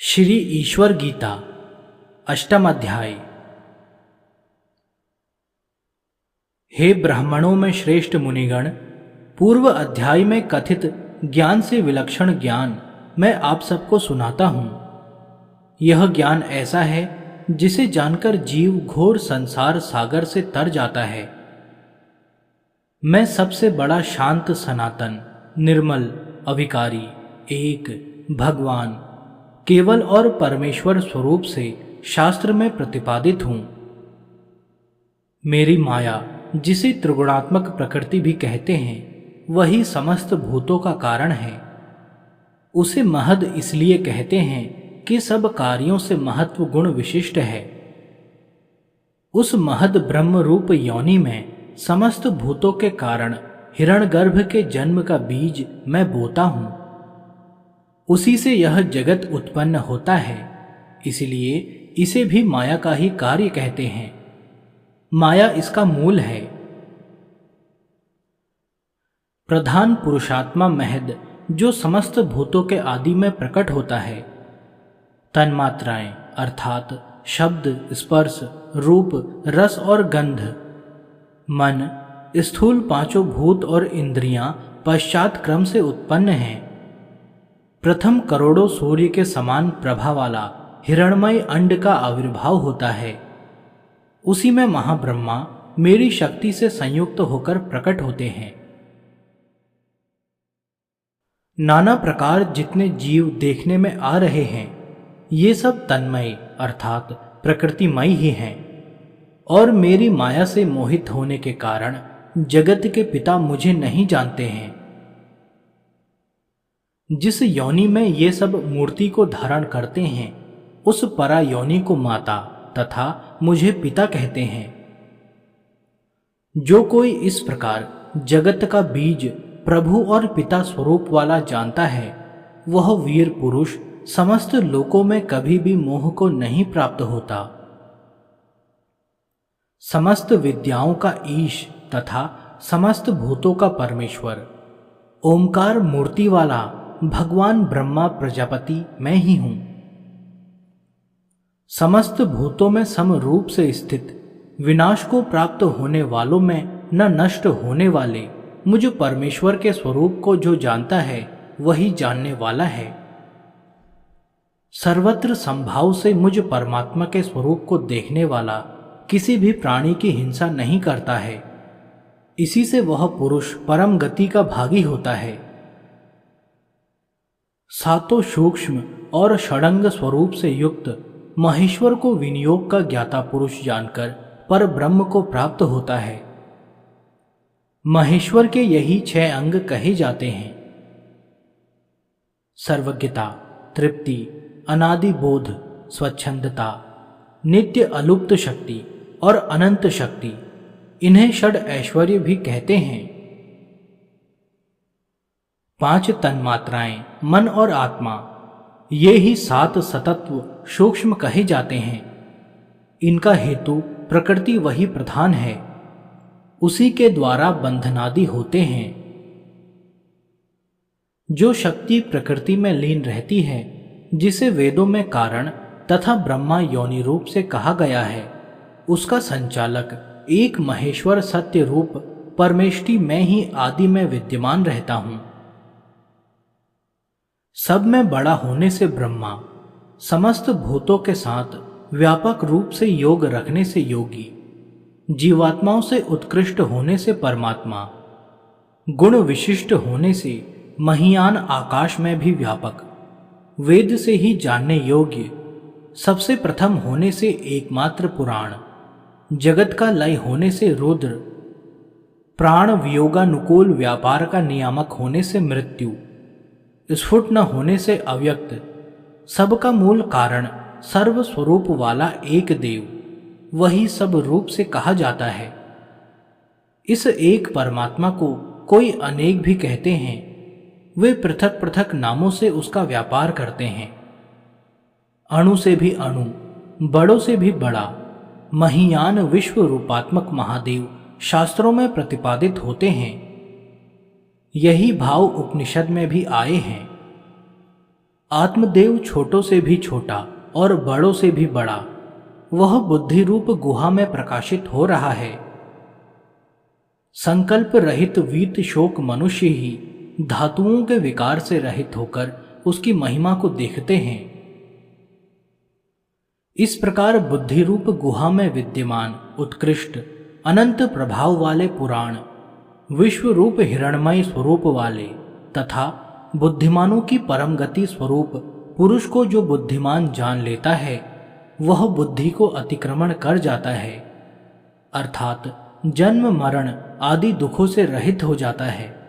श्री ईश्वर गीता अष्टम अध्याय। हे ब्राह्मणों में श्रेष्ठ मुनिगण, पूर्व अध्याय में कथित ज्ञान से विलक्षण ज्ञान मैं आप सबको सुनाता हूँ। यह ज्ञान ऐसा है जिसे जानकर जीव घोर संसार सागर से तर जाता है। मैं सबसे बड़ा शांत, सनातन, निर्मल, अविकारी, एक भगवान केवल और परमेश्वर स्वरूप से शास्त्र में प्रतिपादित हूं। मेरी माया, जिसे त्रिगुणात्मक प्रकृति भी कहते हैं, वही समस्त भूतों का कारण है। उसे महद इसलिए कहते हैं कि सब कार्यों से महत्व गुण विशिष्ट है। उस महद ब्रह्म रूप योनि में समस्त भूतों के कारण हिरण्यगर्भ के जन्म का बीज मैं बोता हूं। उसी से यह जगत उत्पन्न होता है, इसलिए इसे भी माया का ही कार्य कहते हैं। माया इसका मूल है। प्रधान पुरुषात्मा महद, जो समस्त भूतों के आदि में प्रकट होता है। तन्मात्राएं अर्थात शब्द, स्पर्श, रूप, रस और गंध, मन, स्थूल पांचों भूत और इंद्रियां पश्चात क्रम से उत्पन्न हैं। प्रथम करोड़ों सूर्य के समान प्रभा वाला हिरणमय अंड का आविर्भाव होता है। उसी में महाब्रह्मा मेरी शक्ति से संयुक्त होकर प्रकट होते हैं। नाना प्रकार जितने जीव देखने में आ रहे हैं, ये सब तन्मय अर्थात प्रकृतिमय ही हैं, और मेरी माया से मोहित होने के कारण जगत के पिता मुझे नहीं जानते हैं। जिस योनि में ये सब मूर्ति को धारण करते हैं, उस परा योनि को माता तथा मुझे पिता कहते हैं। जो कोई इस प्रकार जगत का बीज प्रभु और पिता स्वरूप वाला जानता है, वह वीर पुरुष समस्त लोकों में कभी भी मोह को नहीं प्राप्त होता। समस्त विद्याओं का ईश तथा समस्त भूतों का परमेश्वर, ओमकार मूर्ति वाला भगवान ब्रह्मा प्रजापति मैं ही हूं। समस्त भूतों में सम रूप से स्थित, विनाश को प्राप्त होने वालों में न नष्ट होने वाले मुझ परमेश्वर के स्वरूप को जो जानता है, वही जानने वाला है। सर्वत्र संभाव से मुझ परमात्मा के स्वरूप को देखने वाला किसी भी प्राणी की हिंसा नहीं करता है। इसी से वह पुरुष परम गति का भागी होता है। सातों सूक्ष्म और षडंग स्वरूप से युक्त महेश्वर को विनियोग का ज्ञाता पुरुष जानकर पर ब्रह्म को प्राप्त होता है। महेश्वर के यही 6 अंग कहे जाते हैं: सर्वज्ञता, तृप्ति, अनादि बोध, स्वच्छंदता, नित्य अलुप्त शक्ति और अनंत शक्ति। इन्हें षड ऐश्वर्य भी कहते हैं। 5 तन्मात्राएं, मन और आत्मा, ये ही 7 सतत्व सूक्ष्म कहे जाते हैं। इनका हेतु प्रकृति वही प्रधान है। उसी के द्वारा बंधनादि होते हैं। जो शक्ति प्रकृति में लीन रहती है, जिसे वेदों में कारण तथा ब्रह्मा योनि रूप से कहा गया है, उसका संचालक एक महेश्वर सत्य रूप परमेष्टि मैं ही आदि में विद्यमान रहता हूं। सब में बड़ा होने से ब्रह्मा, समस्त भूतों के साथ व्यापक रूप से योग रखने से योगी, जीवात्माओं से उत्कृष्ट होने से परमात्मा, गुण विशिष्ट होने से महियान आकाश में भी व्यापक, वेद से ही जानने योग्य, सबसे प्रथम होने से एकमात्र पुराण, जगत का लय होने से रुद्र, प्राण वियोगानुकूल व्यापार का नियामक होने से मृत्यु, स्फुट न होने से अव्यक्त, सबका मूल कारण, सर्व स्वरूप वाला एक देव, वही सब रूप से कहा जाता है। इस एक परमात्मा को कोई अनेक भी कहते हैं। वे पृथक पृथक नामों से उसका व्यापार करते हैं। अणु से भी अणु, बड़ों से भी बड़ा, महियान विश्व रूपात्मक महादेव शास्त्रों में प्रतिपादित होते हैं। यही भाव उपनिषद में भी आए हैं। आत्मदेव छोटों से भी छोटा और बड़ों से भी बड़ा वह बुद्धि रूप गुहा में प्रकाशित हो रहा है। संकल्प रहित वीत शोक मनुष्य ही धातुओं के विकार से रहित होकर उसकी महिमा को देखते हैं। इस प्रकार बुद्धि रूप गुहा में विद्यमान उत्कृष्ट अनंत प्रभाव वाले पुराण, विश्व रूप हिरणमय स्वरूप वाले तथा बुद्धिमानों की परम गति स्वरूप पुरुष को जो बुद्धिमान जान लेता है वह बुद्धि को अतिक्रमण कर जाता है, अर्थात जन्म मरण आदि दुखों से रहित हो जाता है।